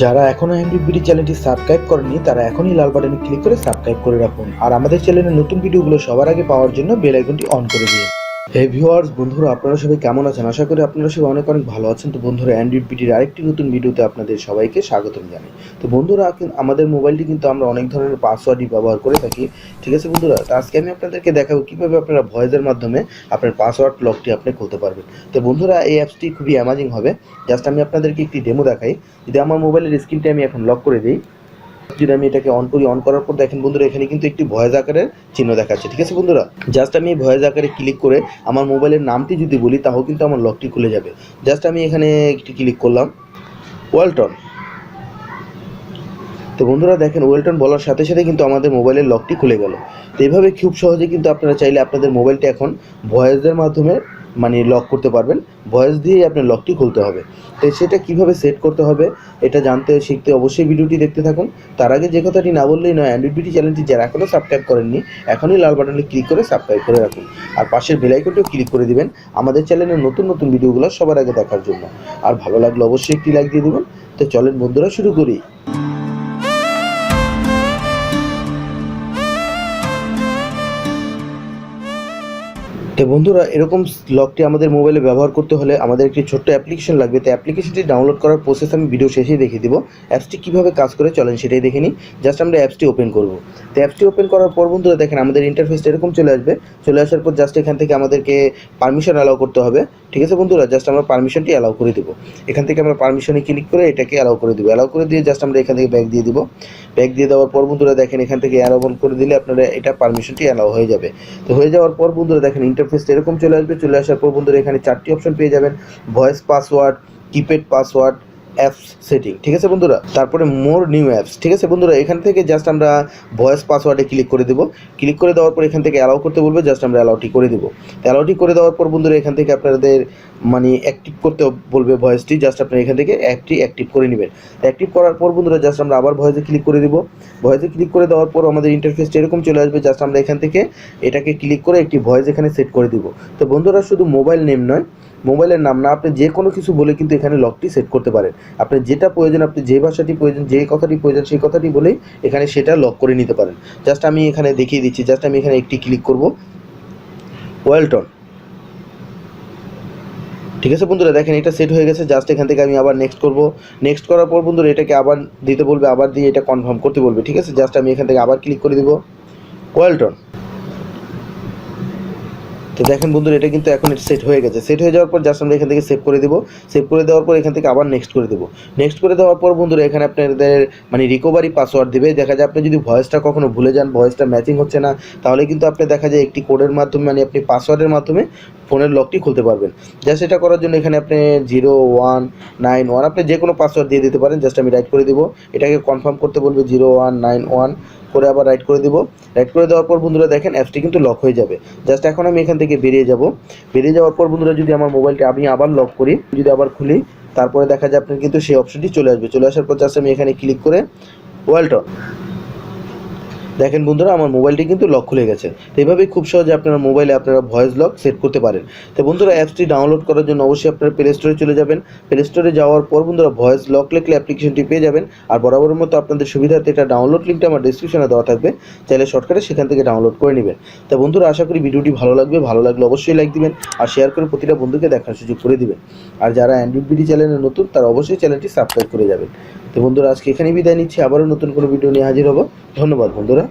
যারা এখনো Android BD চ্যানেলটি সাবস্ক্রাইব করেননি তারা এখনই লাল বাটনে ক্লিক করে সাবস্ক্রাইব করে রাখুন আর আমাদের চ্যানেলের নতুন ভিডিওগুলো সবার আগে পাওয়ার জন্য বেল আইকনটি অন করে দিন। হে ভিউয়ার্স, বন্ধুরা আপনারা সবাই কেমন আছেন? আশা করি আপনারা সবাই অনেক অনেক ভালো আছেন। তো বন্ধুরা, অ্যান্ড্রয়েড বিডির আরেকটি নতুন ভিডিওতে আপনাদের সবাইকে স্বাগতম জানাই। তো বন্ধুরা, আমাদের মোবাইলটি কিন্তু আমরা অনেক ধরনের পাসওয়ার্ডই ব্যবহার করে থাকি। ঠিক আছে বন্ধুরা, তো আজকে আমি আপনাদেরকে দেখাবো কীভাবে আপনারা ভয়েসের মাধ্যমে আপনার পাসওয়ার্ড লকটি আপনি খুলতে পারবেন। তো বন্ধুরা, এই অ্যাপসটি খুবই অ্যামাজিং হবে। জাস্ট আমি আপনাদেরকে একটি ডেমো দেখাই। যদি আমার মোবাইলের স্ক্রিনটি আমি এখন লক করে দিই, যদি আমি এটাকে অন করি, অন করার পর দেখেন বন্ধুরা, এখানে কিন্তু একটি ভয়েস আকারের চিহ্ন দেখাচ্ছে। ঠিক আছে বন্ধুরা, জাস্ট আমি এই ভয়েস আকারে ক্লিক করে আমার মোবাইলের নামটি যদি বলি তাও কিন্তু আমার লকটি খুলে যাবে। জাস্ট আমি এখানে একটি ক্লিক করলাম, ওয়েলটন। তো বন্ধুরা দেখেন, ওয়েলটন বলার সাথে সাথে কিন্তু আমাদের মোবাইলের লকটি খুলে গেল। তো এইভাবে খুব সহজে কিন্তু আপনারা চাইলে আপনাদের মোবাইলটা এখন ভয়েসের মাধ্যমে লক করতে পারবেন। ভয়েস দিয়েই আপনার লকটি খুলতে হবে। তো সেটা কিভাবে সেট করতে হবে এটা জানতে শিখতে অবশ্যই ভিডিওটি দেখতে থাকুন। তার আগে যে কথাটি না বললেই নয়, অ্যান্ড্রয়েড বিডি চ্যানেলটি যারা এখনও সাবস্ক্রাইব করেননি এখনই লাল বাটনে ক্লিক করে সাবস্ক্রাইব করে রাখুন আর পাশের বেল আইকনটিও ক্লিক করে দিবেন আমাদের চ্যানেলের নতুন নতুন ভিডিওগুলো সবার আগে দেখার জন্য। আর ভালো লাগলে অবশ্যই একটি লাইক দিয়ে দেবেন। তো চলেন বন্ধুরা, শুরু করি। তো বন্ধুরা, এরকম লকটি আমাদের মোবাইলে ব্যবহার করতে হলে আমাদের একটি ছোট্ট অ্যাপ্লিকেশন লাগবে। তো অ্যাপ্লিকেশনটি ডাউনলোড করার প্রসেস আমি ভিডিও শেষেই দেখিয়ে দিব। অ্যাপসটি কীভাবে কাজ করে চলেন সেটাই দেখে নিই। জাস্ট আমরা অ্যাপসটি ওপেন করব। তো অ্যাপসটি ওপেন করার পর বন্ধুরা দেখেন আমাদের ইন্টারফেসটা এরকম চলে আসবে। চলে আসার পর জাস্ট এখান থেকে আমাদেরকে পারমিশন অ্যালাউ করতে হবে। ঠিক আছে বন্ধুরা, জাস্ট আমরা পারমিশনটি অ্যালাউ করে দেবো। এখান থেকে আমরা পারমিশনে ক্লিক করে এটাকে অ্যালাউ করে দেবো। অ্যালাউ করে দিয়ে জাস্ট আমরা এখান থেকে ব্যাক দিয়ে দিব। ব্যাক দিয়ে দেওয়ার পর বন্ধুরা দেখেন এখান থেকে অ্যালাউ করে দিলে আপনারা এটা পারমিশনটি অ্যালাউ হয়ে যাবে। তো হয়ে যাওয়ার পর বন্ধুরা দেখেন ইন্টারফেসটা এরকম চলে আসবে। চলে আসার পর বন্ধুরা এখানে 4টি অপশন পেয়ে যাবেন: voice password, keypad password, apps setting. ঠিক আছে বন্ধুরা, তারপরে মোর নিউ অ্যাপস। ঠিক আছে বন্ধুরা, এখান থেকে জাস্ট আমরা ভয়েস পাসওয়ার্ডে ক্লিক করে দেবো। ক্লিক করে দেওয়ার পর এখান থেকে অ্যালাউ করতে বলবে, জাস্ট আমরা অ্যালাউটি করে দেবো। অ্যালাউটি করে দেওয়ার পর বন্ধুরা এখান থেকে আপনাদের অ্যাক্টিভ করতে বলবে ভয়েসটি। জাস্ট আপনারা এখান থেকে অ্যাপটি অ্যাক্টিভ করে নেবেন। অ্যাক্টিভ করার পর বন্ধুরা জাস্ট আমরা আবার ভয়েসে ক্লিক করে দেবো। ভয়েসে ক্লিক করে দেওয়ার পর আমাদের ইন্টারফেসটা এরকম চলে আসবে। জাস্ট আমরা এখান থেকে এটাকে ক্লিক করে একটি ভয়েস এখানে সেট করে দিব। তো বন্ধুরা, শুধু মোবাইল নেম নয়, মোবাইলের নাম না, আপনি যে কোনো কিছু বলে কিন্তু এখানে লকটি সেট করতে পারেন। আপনার যেটা প্রয়োজন, আপনি যে ভাষাটি প্রয়োজন, যে কথাটি প্রয়োজন সেই কথাটি বলেই এখানে সেটা লক করে নিতে পারেন। জাস্ট আমি এখানে দেখিয়ে দিচ্ছি। জাস্ট আমি এখানে একটি ক্লিক করব, ওয়েলটন। ঠিক আছে বন্ধুরা, দেখেন এটা সেট হয়ে গেছে। জাস্ট এখান থেকে আমি আবার নেক্সট করব। নেক্সট করার পর বন্ধুরা এটাকে আবার দিতে বলবে, আবার দিয়ে এটা কনফার্ম করতে বলবে। ঠিক আছে, জাস্ট আমি এখান থেকে আবার ক্লিক করে দিব, ওয়েলটন। তো দেখেন বন্ধুরা, এটা কিন্তু এখন সেট হয়ে গেছে। সেট হয়ে যাওয়ার পর জাস্ট আমরা এখান থেকে সেভ করে দেবো। সেভ করে দেওয়ার পর এখান থেকে আবার নেক্সট করে দেবো। নেক্সট করে দেওয়ার পর বন্ধুরা এখানে আপনাদের রিকভারি পাসওয়ার্ড দেবে। দেখা যায় আপনি যদি ভয়েসটা কখনো ভুলে যান, ভয়েসটা ম্যাচিং হচ্ছে না, তাহলে কিন্তু আপনি দেখা যায় একটি কোডের মাধ্যমে আপনি পাসওয়ার্ডের মাধ্যমে ফোনের লকটি খুলতে পারবেন। জাস্ট এটা করার জন্য এখানে আপনি 0191 আপনি যে কোনো পাসওয়ার্ড দিয়ে দিতে পারেন। জাস্ট আমি রাইট করে দিব। এটাকে কনফার্ম করতে বলবে 0191 করে আবার রাইট করে দিব। রাইট করে দেওয়ার পর বন্ধুরা দেখেন অ্যাপসটি কিন্তু লক হয়ে যাবে। জাস্ট এখন আমি এখান থেকে বেরিয়ে যাব। বেরিয়ে যাওয়ার পর বন্ধুরা যদি আমার মোবাইলটি আমি আবার লক করি, যদি আবার খুলি, তারপরে দেখা যায় আপনার কিন্তু সেই অপশনটি চলে আসবে। চলে আসার পর জাস্ট আমি এখানে ক্লিক করে ওয়েলটন। দেখেন বন্ধুরা, আমার মোবাইলটি কিন্তু লক খুলে গেছে। তো এইভাবেই খুব সহজে আপনারা মোবাইলে আপনারা ভয়েস লক সেট করতে পারেন। তো বন্ধুরা, অ্যাপসটি ডাউনলোড করার জন্য অবশ্যই আপনারা প্লে স্টোরে চলে যাবেন। প্লে স্টোরে যাওয়ার পর বন্ধুরা ভয়েস লক লিখলে অ্যাপ্লিকেশনটি পেয়ে যাবেন। আর বরাবরের মতো আপনাদের সুবিধার্থে এটা ডাউনলোড লিঙ্কটা আমার ডিসক্রিপশনে দেওয়া থাকবে, চাইলে শর্টকাটে সেখান থেকে ডাউনলোড করে নেবেন। তো বন্ধুরা, আশা করি ভিডিওটি ভালো লাগবে। ভালো লাগলে অবশ্যই লাইক দিবেন আর শেয়ার করে প্রতিটা বন্ধুকে দেখার সুযোগ করে দিবেন। আর যারা অ্যান্ড্রয়েড বিডি চ্যানেলে নতুন তারা অবশ্যই চ্যানেলটি সাবস্ক্রাইব করে যাবেন। তো বন্ধুরা, আজকে এখানেই বিদায় নিচ্ছি। আবারও নতুন কোনো ভিডিও নিয়ে হাজির হব। ধন্যবাদ বন্ধুরা।